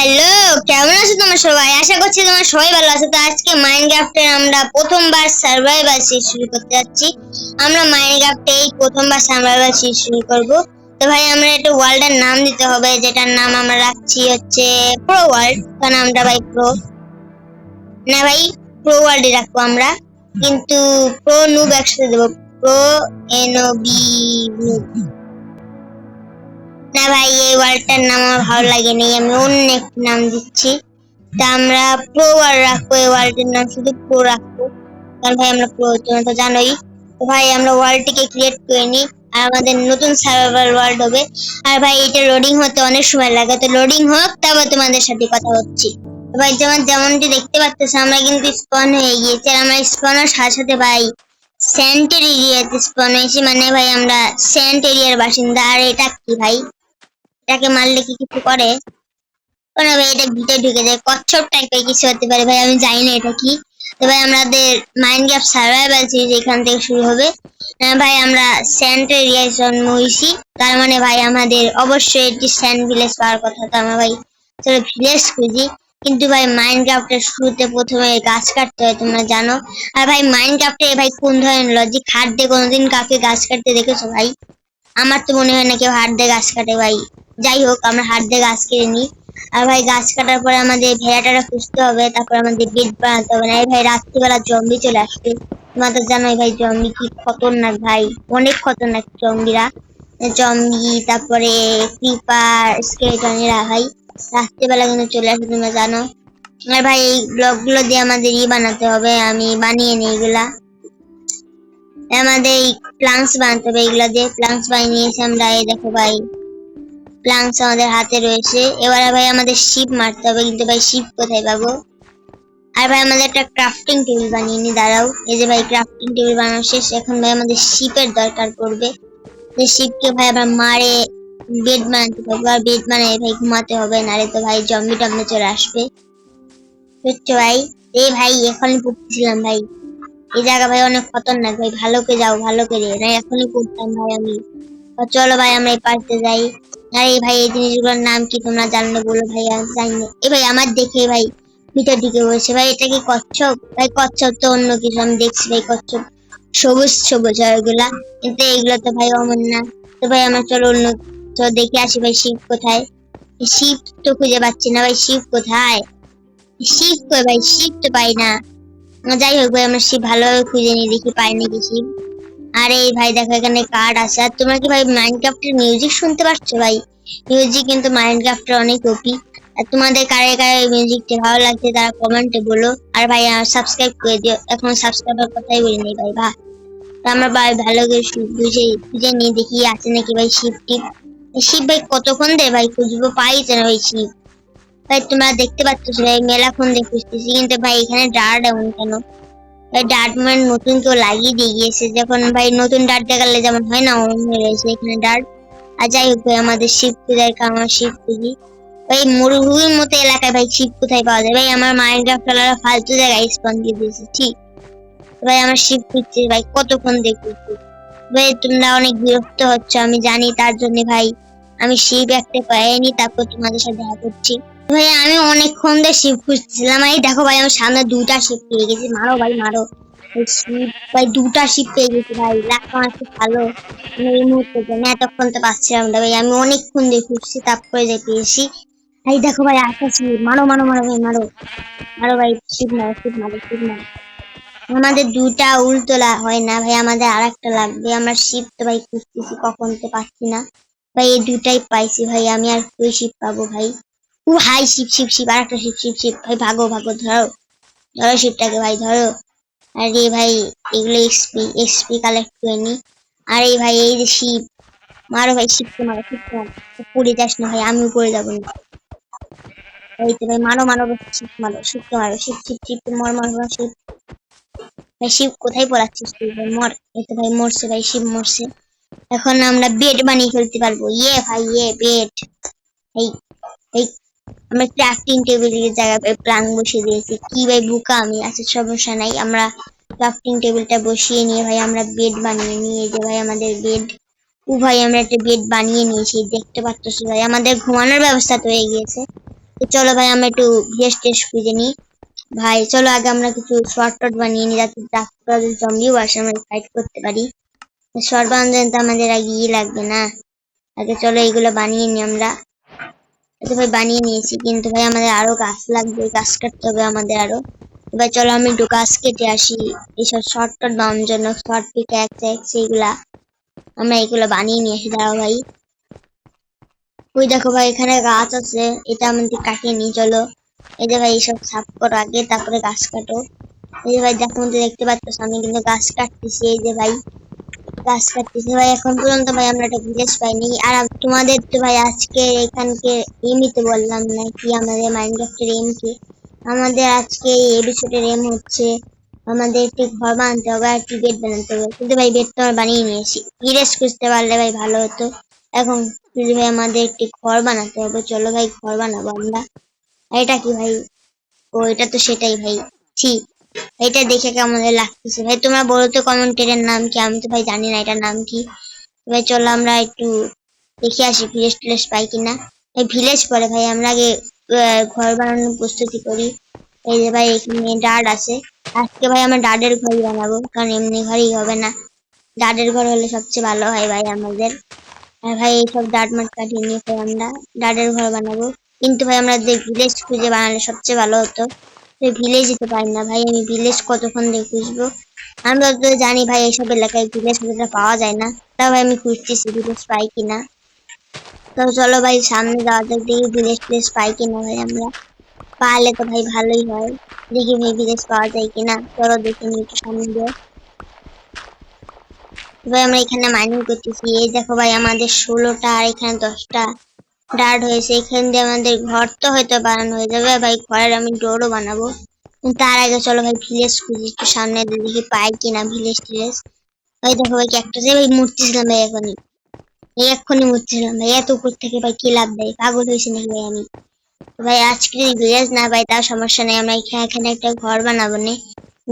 Hello, কেমন আছো তোমরা সবাই? আশা করছি তোমরা সবাই ভালো আছো। তো আজকে মাইনক্রাফটে আমরা প্রথমবার সার্ভাইভাল সিরিজ শুরু করতে যাচ্ছি। আমরা মাইনক্রাফটে এই প্রথমবার সার্ভাইভাল সিরিজ শুরু করব। তো ভাই আমরা একটা ওয়ার্ল্ডের নাম দিতে হবে, যেটার নাম আমরা রাখছি হচ্ছে প্রো ওয়ার্ল্ড। কারণ আমরা ভাই প্রো না ভাই, প্রো ওয়ার্ল্ডই রাখবো আমরা, কিন্তু প্রো নুব একসাথে দেবো। প্রো এনওবি নুব না ভাই, এই ওয়ার্ল্ডটার নাম আমার ভালো লাগেনি, আমি অন্য একটা নাম দিচ্ছি। তা আমরা প্রো ওয়ার্ল্ড রাখবো, এই ওয়ার্ল্ডের নাম শুধু প্রো রাখবো, কারণ ভাই আমরা প্রো, তোমরা তো জানোই। তো ভাই আমরা ওয়ার্ল্ডটিকে ক্রিয়েট করে নিই, আর আমাদের নতুন সার্ভাইভাল ওয়ার্ল্ড হবে। আর ভাই এটা লোডিং হতে অনেক সময় লাগে, তো লোডিং হোক তারপর তোমাদের সাথে কথা হচ্ছি। তো ভাই যেমনটি দেখতে পাচ্ছ আমরা কিন্তু স্পন হয়ে গিয়েছি, আর আমরা স্পনের সাথে সাথে ভাই সেন্টের এরিয়াতে স্পন হয়েছি, মানে ভাই আমরা সেন্ট এরিয়ার বাসিন্দা। আর এটা কি ভাই, এটাকে মারলে কি কিছু করে? কোনো ভাই এটা ভিতরে ঢুকে যায়, কচ্ছপ টাইপের কিছু হতে পারে ভাই, আমি জানি না এটা কি। তো ভাই আমাদের মাইনক্রাফট সার্ভাইভাল সিরিজ এখান থেকে শুরু হবে। ভাই আমরা স্যান্ড এরিয়ায় জন্ম হয়েছি, তার মানে ভাই আমাদের অবশ্যই একটি স্যান্ড ভিলেজ পাওয়ার কথা। তো আমরা ভাই চলো ভিলেজ খুঁজি। কিন্তু ভাই মাইনক্রাফটের শুরুতে প্রথমে গাছ কাটতে হয়, তোমরা জানো। আর ভাই মাইনক্রাফটে ভাই কোন ধরনের লজিক, হাত দিয়ে কোনোদিন কাউকে গাছ কাটতে দেখেছো ভাই? আমার তো মনে হয় না কেউ হাত দিয়ে গাছ কাটে ভাই। যাই হোক, আমরা হাত দিয়ে গাছ কেটে নিই। আর ভাই গাছ কাটার পরে আমাদের ভেড়াটারা খুঁজতে হবে, তারপর আমাদের বেড বানাতে হবে। না ভাই রাত্রিবেলা জম্বি চলে আসবে, তোমরা তো জানোই ভাই জম্বি কি খতরনাক ভাই, অনেক খতরনাক জম্বিরা। জম্বি তারপরে ক্রিপার স্কেলেটনেরা ভাই রাত্রিবেলা কিন্তু চলে আসবে, তোমরা জানো। আর ভাই এই ব্লকগুলো দিয়ে আমাদের বানাতে হবে, আমি বানিয়ে নিই এগুলা। আমাদের এই প্লাঙ্কস বানাতে হবে, এগুলা দিয়ে প্লাঙ্কস বানিয়ে নিয়েছি আমরা। এই দেখো ভাই প্লাঙ্কস আমাদের হাতে রয়েছে। এবারে ভাই আমাদের শিপ মারতে হবে, কিন্তু ভাই শিপ কোথায় পাবো? আর ভাই আমাদের একটা ক্রাফটিং টেবিল বানিয়ে নি, দাঁড়াও। এই যে ভাই ক্রাফটিং টেবিল বানানো শেষ, এখন ভাই আমাদের শিপের দরকার পড়বে। যে শিপকে ভাই আমরা মারে বেড বানাতে পারবো, আর বেড বানাই ভাই ঘুমাতে হবে, নাহলে তো ভাই জম্বি টম্বি চলে আসবে, বুঝছো ভাই? এই ভাই এখনই পড়তেছিলাম ভাই, এই জায়গা ভাই অনেক খতরনাক ভাই, ভালো করে যাও, ভালো করে না এখনই পড়তাম ভাই আমি। চলো ভাই আমরা এই পাশে যাই। আর এই ভাই এই জিনিসগুলোর নাম কি তোমরা জানলে বলো ভাই, আমি জানি না। এই ভাই আমার দেখে ভাই ভিতর দিকে বলছে ভাই এটা কি কচ্ছপ? ভাই কচ্ছপ তো অন্য কিছু, আমি দেখছি ভাই কচ্ছপ সবুজ সবুজ হয় ওগুলা, কিন্তু এইগুলো তো ভাই অমন না। তো ভাই আমরা চলো অন্য দেখে আসি ভাই শিপ কোথায়। শিপ তো খুঁজে পাচ্ছি না ভাই, শিপ কোথায়? শিপ কই ভাই, শিপ তো পাই না। যাই হোক ভাই আমরা শিপ ভালোভাবে খুঁজে নিয়ে দেখি পাই নাকি শিপ। আরে ভাই দেখো এখানে কার্ড আছে। আর তোমরা কি ভাই মাইনক্রাফটের মিউজিক শুনতে পাচ্ছ ভাই? মিউজিক কিন্তু মাইনক্রাফটের অনেক ওপি। আর তোমাদের কারে কারে মিউজিকটা ভালো লাগছে তারা কমেন্টে বলো। আর ভাই সাবস্ক্রাইব করে দিও, এখন সাবস্ক্রাইবের কথাই বলি নাই ভাই। তো আমরা ভাই ভালো করে বুঝে খুঁজে নিয়ে দেখি আছে নাকি ভাই শিপ টিপ। শিপ ভাই কতক্ষণ দে ভাই খুঁজবো, পাই না ভাই শিপ। ভাই তোমরা দেখতে পাচ্ছ ভাই মেলাক্ষণ দিয়ে খুঁজতেছি, কিন্তু ভাই এখানে ডার্ট এমন কেন? ভাই ডার্ট মানে নতুন কেউ লাগিয়ে দিয়ে গিয়েছে, যখন ভাই নতুন ডার্ট দেখালে যেমন হয় না, অমন হয়ে রয়েছে এখানে ডার্ট। আর যাই হোক ভাই আমাদের শিপ কোথায়, আমার শিপ খুঁজি। ভাই মরুভূমির মতো এলাকায় ভাই শিপ কোথায় পাওয়া যায়? ভাই আমার মাইনক্রাফট খেলার ফালতু জায়গায় স্পন দিয়ে দিয়েছে, ঠিক ভাই আমার শিপ খুঁজছি ভাই, কতক্ষণ দেখছি ভাই। তোমরা অনেক বিরক্ত হচ্ছে আমি জানি, তার জন্য ভাই আমি শিপ একটা পাইনি, তারপর তোমাদের সাথে দেখা করছি। ভাই আমি অনেকক্ষণ ধরে শিপ খুঁজছিলাম, এই দেখো ভাই আমার সামনে দুটা শিপ পেয়ে গেছি, মারো ভাই মারো। শিপ ভাই দুটা শিপ পেয়ে গেছি ভাই, লাখ আমার খুব ভালো। এই মুহূর্তে আমি এতক্ষণ তো পাচ্ছিলাম না ভাই, আমি অনেকক্ষণ ধরে খুঁজছি তারপরে যে পেয়েছি। ভাই দেখো ভাই একটা শিপ, মারো মারো মারো ভাই মারো মারো ভাই, শিপ মারো শিপ মারো শিপ মারো। আমাদের দুটা উল্টোলা হয় না ভাই, আমাদের আর একটা লাগবে। আমরা শিপ তো ভাই খুঁজতেছি, কখন তো পাচ্ছি না ভাই, এই দুটাই পাইছি ভাই, আমি আর কই শিপ পাবো ভাই? ও হাই শিপ শিপ শিপ, আর একটা শিপ শিপ শিপ ভাই, ভাগো ভাগো, ধরো ধরো শিপটাকে ভাই ধরো। আর এই ভাই এগুলো এক্সপি এক্সপি কালেক্ট করে নি। আর এই ভাই এই যে শিপ, মারো ভাই শিপকে মারো শিপকে মারো, পড়ে যাস না ভাই, আমিও পড়ে যাবো না। এই তো ভাই মারো মারো শিপ মারো শিপকে মারো, শিপ শিপ শিপ মর মর মর শিপ। ভাই শিপ কোথায় পড়াচ্ছিস তুই ভাই, মর। এই তো ভাই মরছে ভাই, শিপ মরছে। এখন আমরা বেড বানিয়ে ফেলতে পারবো, ইয়ে ভাই ইয়ে বেড। এই এই আমরা ক্রাফটিং টেবিলের জায়গায় প্লাং বসিয়ে দিয়েছি, কি ভাই বুকা আমি। আচ্ছা সমস্যা নাই, আমরা ক্রাফটিং টেবিলটা বসিয়ে নিয়ে ভাই আমরা বেড বানিয়ে নিয়ে যে ভাই আমাদের বেড। ও ভাই আমরা একটা বেড বানিয়ে নিয়েছি, দেখতে পাচ্ছ ভাই আমাদের ঘুমানোর ব্যবস্থা তো হয়ে গিয়েছে। তো চলো ভাই আমরা একটু ভিলেজ টেস্ট খুঁজে নিই। ভাই চলো আগে আমরা কিছু শর্টকাট বানিয়ে নিই, যাতে ডাক্তার জম্বিও আসে আমরা ফাইট করতে পারি। শর্ট বানানোর তো আমাদের আগে লাগবে না, আগে চলো এইগুলো বানিয়ে নিই আমরা। তো ভাই বানিয়ে নিয়েছি, কিন্তু ভাই আমাদের আরো গাছ লাগবে, গাছ কাটতে হবে আমাদের আরো। এবার চলো আমি একটু গাছ কেটে আসি এইসব শর্টকাট বানানোর জন্য, শর্ট পিক এক্স এইগুলা আমরা এগুলো বানিয়ে নিয়ে আসি। দাঁড়াও ভাই, ওই দেখো ভাই এখানে গাছ আছে, এটা আমাদের কাটিয়ে নিই চলো। এই যে ভাই এইসব সাফ করো আগে, তারপরে গাছ কাটো। এই যে ভাই দেখো দেখতে পাচ্ছ আমি কিন্তু গাছ কাটতেছি, এই যে ভাই গাছ কাটতেছি ভাই। এখন পর্যন্ত ভাই আমরা একটা ভিলেজ পাইনি। আর তোমাদের তো ভাই আজকে এখানকে এমই তো বললাম না কি, আমাদের মাইনক্রাফটের এম কি, আমাদের আজকে এই এপিসোডের এম হচ্ছে আমাদের একটি ঘর বানাতে হবে আর একটি বেড বানাতে হবে। কিন্তু ভাই বেড তো আমরা বানিয়ে নিয়েছি, ভিলেজ খুঁজতে পারলে ভাই ভালো হতো। এখন যদি ভাই আমাদের একটি ঘর বানাতে হবে, চলো ভাই ঘর বানাবো আমরা। আর এটা কি ভাই? ও এটা তো সেটাই ভাই, ঠিক। এটা দেখে কেমন লাগতেছে ভাই তোমরা বলো তো কমেন্টের নাম কি, আমি তো ভাই জানি না এটার নাম কি। ভাই চলো আমরা একটু দেখে আসি ভিলেজ টিলেজ পাই কিনা। এই ভিলেজ পরে ভাই আমরা আগে ঘর বানানোর প্রস্তুতি করি। এই যে ভাই এখানে ডাড আছে, আজকে ভাই আমরা ডাডের ঘরই বানাবো, কারণ এমনি ঘরই হবে না, ডাডের ঘর হলে সবচেয়ে ভালো হয় ভাই আমাদের। আর ভাই এইসব ডাড মাঠ কাটিয়ে নিয়ে ভাই আমরা ডাডের ঘর বানাবো। কিন্তু ভাই আমরা ভিলেজ খুঁজে বানালে সবচেয়ে ভালো হতো। ভিলেজ যেতে পারি না ভাই, আমি ভিলেজ কতক্ষণ দিয়ে খুঁজবো। আমরা তো জানি ভাই এইসব এলাকায় ভিলেজ পাওয়া যায় না, তাও ভাই আমি খুঁজতেছি ভিলেজ পাই কিনা। তো চলো ভাই সামনে যাওয়া যাক, দেখি ভিলেজ টিলেজ পাই কিনা ভাই আমরা। পারলে তো ভাই ভালোই হয়, দেখি ভাই ভিলেজ পাওয়া যায় কিনা। চলো দেখে নি একটু সামনে দিয়ে। ভাই আমরা এখানে মাইনিং করতেছি, এই দেখো ভাই আমাদের 16টা আর এখানে 10টা ডার্ট হয়েছে। এখান দিয়ে আমাদের ঘর তো হয়তো বানানো হয়ে যাবে ভাই, ঘরের আমি ডোরও বানাবো। তার আগে চলো ভাই ভিলেজ খুঁজি একটু সামনে দিয়ে, দেখি পাই কিনা ভিলেজ টিলেজ। ভাই দেখো ভাই ক্যাকটাসে ভাই মরতেছিলাম ভাই, এক্ষুনি মরতেছিলাম ভাই, এত উপর থেকে ভাই কি লাভ দেয়, পাগল হয়েছে নাকি ভাই আমি। ভাই আজকে যদি ভিলেজ না পাই তার সমস্যা নেই, আমরা এখানে একটা ঘর বানাবো নে।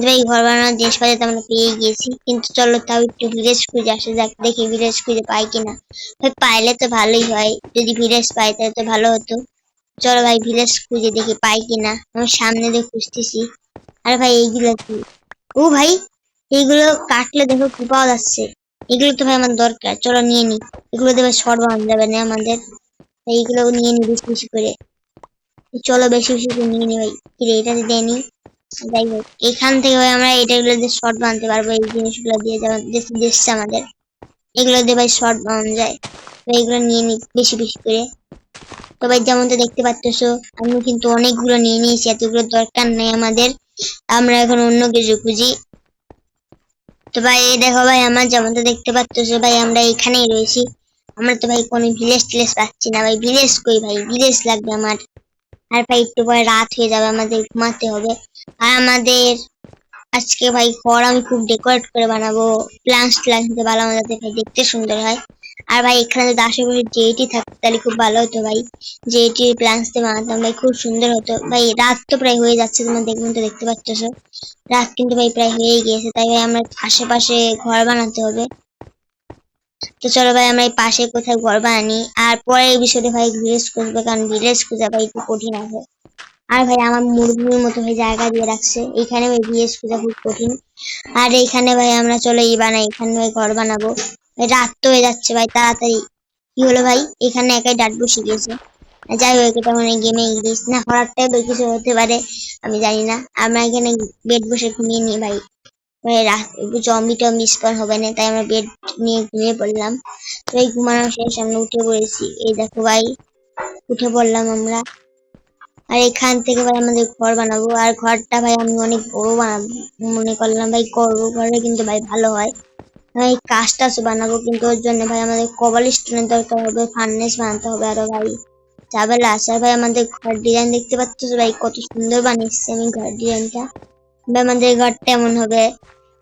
ভাই ঘর বানানোর জিনিসপত্র তো আমরা পেয়ে গিয়েছি, কিন্তু চলো তাও একটু ভিলেজ খুঁজে আসা যাক, দেখি ভিলেজ খুঁজে পাই কিনা। ভাই পাইলে তো ভালোই হয়, যদি ভিলেজ পাই তাহলে তো ভালো হতো। চলো ভাই ভিলেজ খুঁজে দেখি পাই কিনা, আমি সামনে দিয়ে খুঁজতেছি। আরে ভাই এইগুলো কি? ও ভাই এইগুলো কাটলে দেখো কি পাওয়া যাচ্ছে, এগুলো তো ভাই আমার দরকার, চলো নিয়ে নি। এগুলো দেবে শর্ট বানানো যাবে না আমাদের, এইগুলো নিয়ে নি বেশি বেশি করে। চলো বেশি বেশি করে নিয়ে নি ভাই, কিরে এটা দিয়ে নি। যাই হোক এখান থেকে ভাই আমরা এটাগুলো দিয়ে শর্ট বানাতে পারবো, এই জিনিসগুলো দিয়ে যেমন দেখছে আমাদের, এগুলো দিয়ে ভাই শর্ট বানানো যায়। তো এগুলো নিয়ে নি বেশি বেশি করে। তো ভাই যেমন তো দেখতে পাচ্ছ আমি কিন্তু অনেকগুলো নিয়ে নিয়েছি, এতগুলো দরকার নেই আমাদের, আমরা এখন অন্য কিছু খুঁজি। তো ভাই এই দেখো ভাই আমার যেমন তো দেখতে পাচ্ছ ভাই আমরা এখানেই রয়েছি, আমরা তো ভাই কোনো ভিলেজ টিলেজ পাচ্ছি না ভাই, ভিলেজ কই ভাই, ভিলেজ লাগবে আমার। আর ভাই একটু পরে রাত হয়ে যাবে, আমাদের ঘুমাতে হবে। আর আমাদের আজকে ভাই ঘর আমি খুব ডেকোরেট করে বানাবো, প্লান্টস দিয়ে বানাবো যাতে ভাই দেখতে সুন্দর হয়। আর ভাই এখানে যদি আশেপাশে জেটি থাকতো তাহলে খুব ভালো হতো ভাই, জেটি প্লান্টস দিয়ে বানাতাম ভাই, খুব সুন্দর হতো ভাই। রাত তো প্রায় হয়ে যাচ্ছে, তোমার দেখবেন তো দেখতে পাচ্ছ, রাত কিন্তু ভাই প্রায় হয়ে গিয়েছে, তাই ভাই আমরা আশেপাশে ঘর বানাতে হবে। তো চলো ভাই আমরা এই পাশে কোথায় ঘর বানানি, আর পরে এই বিষয়টা ভাই ভিলেজ খুঁজবে, কারণ ভিলেজ খুঁজে ভাই একটু কঠিন আছে। আর ভাই আমার মুরগির মতো ভাই জায়গা দিয়ে রাখছে, এখানে ভাই ভিলেজ খোঁজা খুব কঠিন। আর এইখানে ভাই আমরা চলো এই বানাই, এখানে ভাই ঘর বানাবো। ভাই রাত তো হয়ে যাচ্ছে ভাই, তাড়াতাড়ি। কি হলো ভাই, এখানে একাই ডাট বসে গিয়েছে। যাই হোক এটা মানে গেমে ইংলিশ না, হঠাৎ কিছু হতে পারে, আমি জানি না। আমরা এখানে বেড বসে ঘুমিয়ে নিই ভাই, মানে জম্বি টম্বি স্পন হবে না, তাই আমরা বেড নিয়ে ঘুমিয়ে পড়লাম। তো এই ঘুমানো শেষ, আমরা উঠে পড়েছি, এই দেখো ভাই উঠে পড়লাম আমরা। আর এখান থেকে ভাই আমাদের ঘর বানাবো, আর ঘরটা ভাই আমি অনেক বড় বানাবো মনে করলাম ভাই, করবো ঘরে কিন্তু ভাই ভালো হয়। ভাই কাজ টাজ বানাবো, কিন্তু ওর জন্য ভাই আমাদের কবল স্টোনের দরকার হবে, ফার্নেস বানাতে হবে আরো ভাই, ঝামেলা আছে। আর ভাই আমাদের ঘর ডিজাইন দেখতে পাচ্ছ ভাই কত সুন্দর বানিয়েছি আমি ঘর ডিজাইনটা, ভাই আমাদের ঘরটা এমন হবে।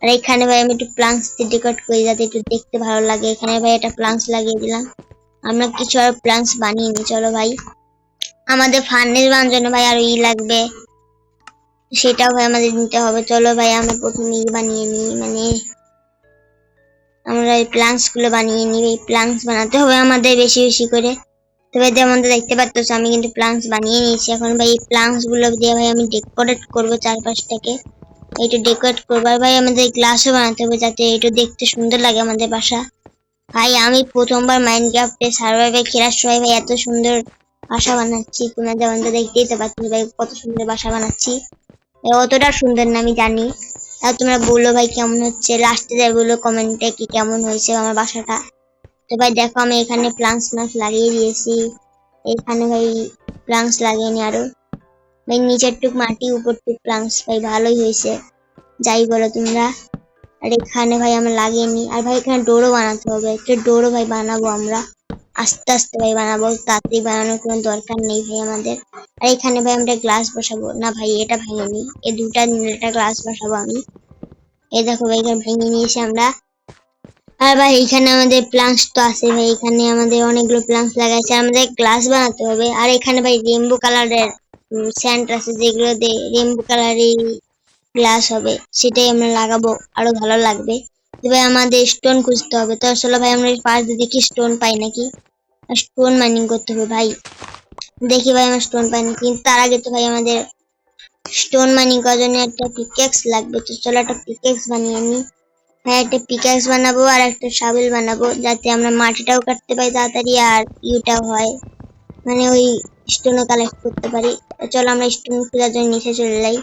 আর এখানে ভাই আমি একটু প্লাঙ্কস দিয়ে ডেকোরেট করি যাতে একটু দেখতে ভালো লাগে, এখানে ভাই একটা প্লাঙ্কস লাগিয়ে দিলাম। আমরা কিছু আর প্লাঙ্কস বানিয়ে নি, চলো ভাই আমাদের ফার্নেস বানানোর জন্য ভাই আর লাগবে, সেটাও ভাই আমাদের নিতে হবে। চলো ভাই আমরা প্রথমে বানিয়ে নিই, মানে আমরা এই প্লাঙ্কস গুলো বানিয়ে নিই, এই প্লাঙ্কস বানাতে হবে আমাদের বেশি বেশি করে। তো তবে যেমনটা দেখতে পাচ্ছ আমি কিন্তু প্লান্টস বানিয়ে নিয়েছি। এখন ভাই এই প্লান্টস গুলো দিয়ে ভাই আমি ডেকোরেট করবো চারপাশটাকে, এইটা ডেকোরেট করবো। আর ভাই আমাদের গ্লাসও বানাতে হবে যাতে এটা দেখতে সুন্দর লাগে আমাদের বাসা। ভাই আমি প্রথমবার মাইনক্রাফটে সার্ভাইভাল খেলার সময় ভাই এত সুন্দর বাসা বানাচ্ছি, তোমরা যেমনটা দেখতেই তো পাচ্ছ ভাই কত সুন্দর বাসা বানাচ্ছি। অতটা সুন্দর না আমি জানি, তাও তোমরা বলো ভাই কেমন হচ্ছে, লাস্টে যাই বলো কমেন্টে কি কেমন হয়েছে আমার বাসাটা। তো ভাই দেখো আমি এখানে প্লান্টস লাগিয়ে দিয়েছি, এখানে ভাই প্লান্টস লাগিয়ে নি আরো। ভাই নিচের টুক মাটি উপর টুক প্লান্টস, ভাই ভালোই হয়েছে যাই বলো তোমরা। আর এখানে ভাই আমরা লাগিয়ে নি। আর ভাই এখানে ডোরও বানাতে হবে, একটা ডোরও ভাই বানাবো আমরা আস্তে আস্তে ভাই বানাবো, তাড়াতাড়ি বানানোর কোনো দরকার নেই ভাই আমাদের। আর এখানে ভাই আমরা গ্লাস বসাবো না ভাই, এটা ভাঙেনি, এই দুটা একটা গ্লাস বসাবো আমি। এই দেখো ভাই এখানে ভেঙে নিয়েছি আমরা। আর ভাই এখানে আমাদের প্লান্টস তো আছে ভাই, এখানে আমাদের অনেকগুলো প্লান্টস লাগাইছে, আমাদের গ্লাস বানাতে হবে। আর এখানে ভাই রেইনবো কালারের স্যান্ড আছে, যেগুলো দিয়ে রেইনবো কালারের গ্লাস হবে, সেটাই আমরা লাগাবো, আরো ভালো লাগবে। ভাই আমাদের স্টোন খুঁজতে হবে, তো আসলে ভাই আমরা ফার্স্ট দেখি স্টোন পাই নাকি, স্টোন মাইনিং করতে হবে ভাই। দেখি ভাই আমরা স্টোন পাই নাকি, কিন্তু তার আগে তো ভাই আমাদের স্টোন মাইনিং করার জন্য একটা পিকেক্স লাগবে। তো চলো একটা পিকেক্স বানিয়ে নিই। হ্যাঁ একটা পিকেক্স বানাবো আর একটা শাবেল বানাবো, যাতে আমরা মাটিটাও কাটতে পারি তাড়াতাড়ি আর ইউটাও হয়, মানে ওই স্টোনও কালেক্ট করতে পারি। চলো আমরা স্টোন খোঁজার জন্য নিচে চলে যাই।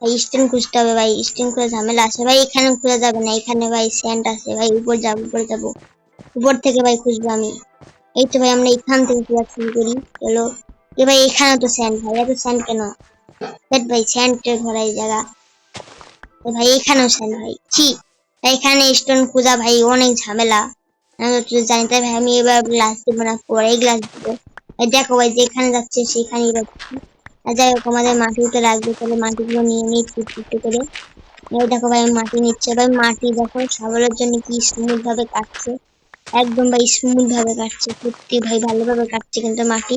ভাই স্টোন খুঁজতে হবে ভাই, স্টোন খোঁজা ঝামেলা আছে ভাই, এখানে খোঁজা যাবে না, এখানে ভাই স্যান্ড আছে ভাই, উপর যাবো উপরে যাবো, উপর থেকে ভাই খুঁজবো আমি। এই তো ভাই আমরা এখান থেকে খোঁজা শুরু করি। চলো এ ভাই এখানে তো স্যান্ড, ভাই এত স্যান্ড কেন, ভাই স্যান্ডের ভরা এই জায়গা। ভাই এখানেও স্যান্ড ভাই, ছি এখানে স্টোন খোঁজা ভাই অনেক ঝামেলা, আমি তো জানি। তাই ভাই আমি এবার গ্লাস দেবো না, পরে গ্লাস দেবো। দেখো ভাই যেখানে যাচ্ছে সেখানেই যাচ্ছি। আর যাই হোক আমাদের মাটিতে লাগবে, তাহলে মাটিগুলো নিয়ে নিই একটু করে। এই দেখো ভাই মাটি নিচ্ছে ভাই, মাটি দেখো শাবলের জন্য কি স্মুথ ভাবে কাটছে, একদম ভাই স্মুথ ভাবে কাটছে, সত্যি ভাই ভালোভাবে কাটছে কিন্তু মাটি।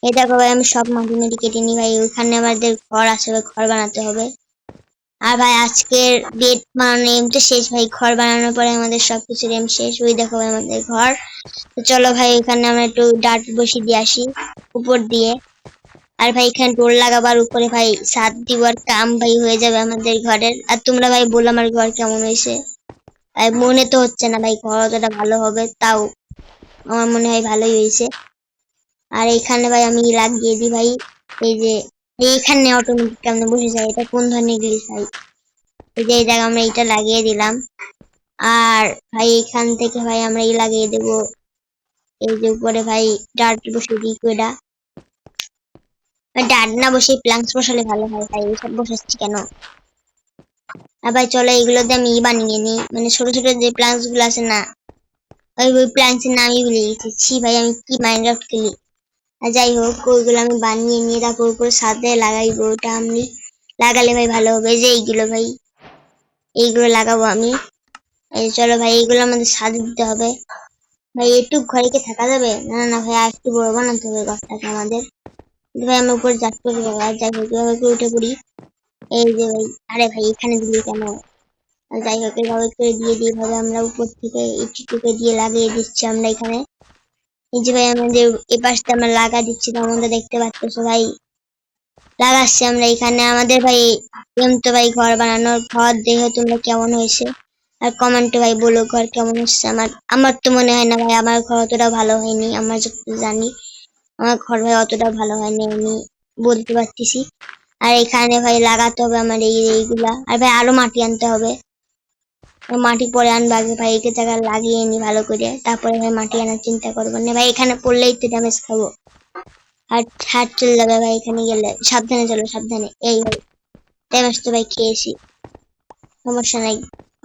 এই দেখো ভাই আমি সব মাটি মাটি কেটে নিই ভাই, ওইখানে আমাদের ঘর আছে, ঘর বানাতে হবে। আর ভাই আজকের ডেট বানানো এমটা শেষ ভাই, ঘর বানানোর পরে আমাদের সবকিছু এম শেষ। ওই দেখো ভাই আমাদের ঘর। তো চলো ভাই এখানে আমরা একটু ডাট বসিয়ে দিয়ে আসি উপর দিয়ে। আর ভাই এখানে ডোর লাগাবার উপরে ভাই ছাদ দিবার কাম ভাই হয়ে যাবে আমাদের ঘরের। আর তোমরা ভাই বলো আমার ঘর কেমন হয়েছে, ভাই মনে তো হচ্ছে না ভাই ঘর অতটা ভালো হবে, তাও আমার মনে হয় ভালোই হয়েছে। আর এখানে ভাই আমি লাগিয়ে দিই ভাই, এই যে এইখানে অটোমেটিক কেমন বসে যায়, এটা কোন ধরনের গ্লিচ ভাই। এই যে এই জায়গা আমরা এটা লাগিয়ে দিলাম। আর ভাই এখান থেকে ভাই আমরা লাগিয়ে দেব এই যে উপরে ভাই ডার্ট বসিয়ে দিই, কয়টা ডার্ট না বসে প্লান্টস বসালে ভালো হয় ভাই, এইসব বসাচ্ছি কেন। আর ভাই চলো এগুলো দিয়ে আমি বানিয়ে নিই, মানে ছোট ছোট যে প্লান্টস গুলো আছে না, ওই প্লান্টস এর নামই ভুলে গেছি ভাই, আমি কি মাইনক্রাফট খেলি। আর যাই হোক ওইগুলো আমি বানিয়ে নিয়ে তারপর উপরে ছাদে লাগাইবো, ওটা আমি লাগালে ভাই ভালো হবে। যে এইগুলো ভাই এইগুলো লাগাবো আমি। এই চলো ভাই এইগুলো আমাদের ছাদে দিতে হবে ভাই। একটু ঘরে কি থাকা যাবে, না না ভাই আর একটু বড় বানাতে হবে ঘরটাকে আমাদের। ভাই আমি উপরে যাচ্ছি, যাই হোক এভাবে উঠে পড়ি। এই যে ভাই, আরে ভাই এখানে দিলি কেন, যাই হোক এভাবে করে দিয়ে দিয়ে ভাবে আমরা উপর থেকে একটু দিয়ে লাগিয়ে দিচ্ছি আমরা এখানে। এই যে ভাই আমাদের এই পাশটা আমরা লাগা দিচ্ছি, তো আমাদের দেখতে পাচ্ছ ভাই লাগাচ্ছি আমরা এখানে আমাদের ভাই। তো ভাই ঘর বানানোর ঘর দেখে তোমরা কেমন হয়েছে আর কমেন্টে ভাই বলো ঘর কেমন হচ্ছে। আমার আমার তো মনে হয় না ভাই আমার ঘর অতটা ভালো হয়নি, আমরা যতটা জানি আমার ঘর ভাই অতটা ভালো হয়নি আমি বলতে পারতেছি। আর এখানে ভাই লাগাতে হবে আমার এইগুলা। আর ভাই আরো মাটি আনতে হবে, মাটি পরে আনবো, আগে ভাই একে জায়গায় লাগিয়ে নি ভালো করে, তারপরে ভাই মাটি আনার চিন্তা করবো না ভাই। এখানে পড়লেই তো ড্যামেজ খাবো, হাট হাট চলে যাবে ভাই এখানে গেলে, সাবধানে চলো সাবধানে। এই ভাই ড্যামেজ তো ভাই খেয়েছি, সমস্যা নাই,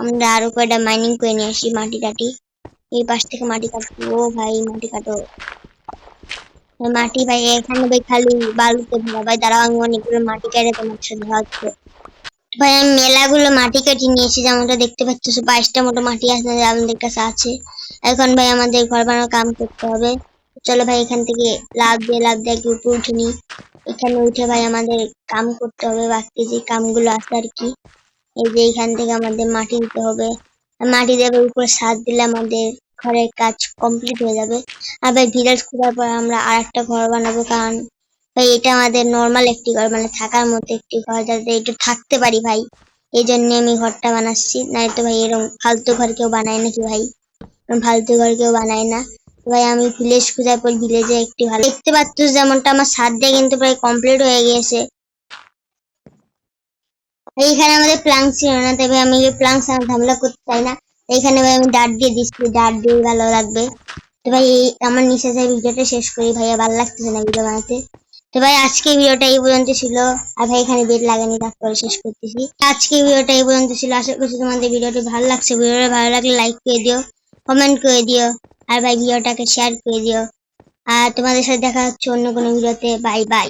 আমরা আরো কয়টা মাইনিং করে নিয়ে আসি মাটি টাটি। এই পাশ থেকে মাটি কাটবো, ও ভাই মাটি কাটো মাটি ভাই, এখানে ভাই খালি বালুতে ভরা ভাই। দাঁড়াও আমি অনেকগুলো মাটি কেটে তোমার সাথে ভাবছো ভাই, আমি মেলাগুলো মাটি কেটে নিয়েছি, যেমনটা দেখতে পাচ্ছ 22টা মতো মাটি আছে আমাদের কাছে আছে। এখন ভাই আমাদের ঘর বানানোর কাম করতে হবে। চলো ভাই এখান থেকে লাভ দিয়ে একটু উপরে উঠে নি। এখানে উঠে ভাই আমাদের কাম করতে হবে, বাকি যে কামগুলো আছে আর কি। এই যে এখান থেকে আমাদের মাটি দিতে হবে, মাটি দেবে উপরে ছাদ দিলে আমাদের ঘরের কাজ কমপ্লিট হয়ে যাবে। আর ভাই ভিলেজ খোঁজার পর আমরা আরেকটা ঘর বানাবো, কারণ ভাই এটা আমাদের নর্মাল একটি ঘর, মানে থাকার মতো একটি ঘর, যাতে একটু থাকতে পারি ভাই। এই জন্য আমি ঘরটা বানাচ্ছি, নাই তো ভাই এরকম ফালতু ঘর কেউ বানায় নাকি ভাই? ফালতু ঘর কেউ বানায় না। তো ভাই আমি ভিলেজ খোঁজার পর ভিলেজে একটি ভালো দেখতে পাচ্ছ, যেমনটা আমার ছাদ দিয়ে কিন্তু প্রায় কমপ্লিট হয়ে গিয়েছে। এইখানে আমাদের প্লাঙ্ক ছিল না, তবে আমি এই প্লাঙ্ক ঝামেলা করতে চাই না। এইখানে ভাই আমি ডাট দিয়ে দিচ্ছি, ডাট দিয়ে ভালো লাগবে। তো ভাই এই আমার নিচে যাই ভিডিওটা শেষ করি, ভাইয়া ভালো লাগতেছে না ভিডিও বানাতে। তো ভাই আজকে ভিডিওটা এই পর্যন্ত ছিল। আর ভাই এখানে বেড লাগানি, তারপরে শেষ করতেছি। আজকে ভিডিওটা এই পর্যন্ত ছিল, আশা করছি তোমাদের ভিডিওটি ভালো লাগছে। ভিডিওটা ভালো লাগলে লাইক করে দিও, কমেন্ট করে দিও, আর ভাই ভিডিওটাকে শেয়ার করে দিও। আর তোমাদের সাথে দেখা হচ্ছে অন্য কোনো ভিডিওতে। Bye bye.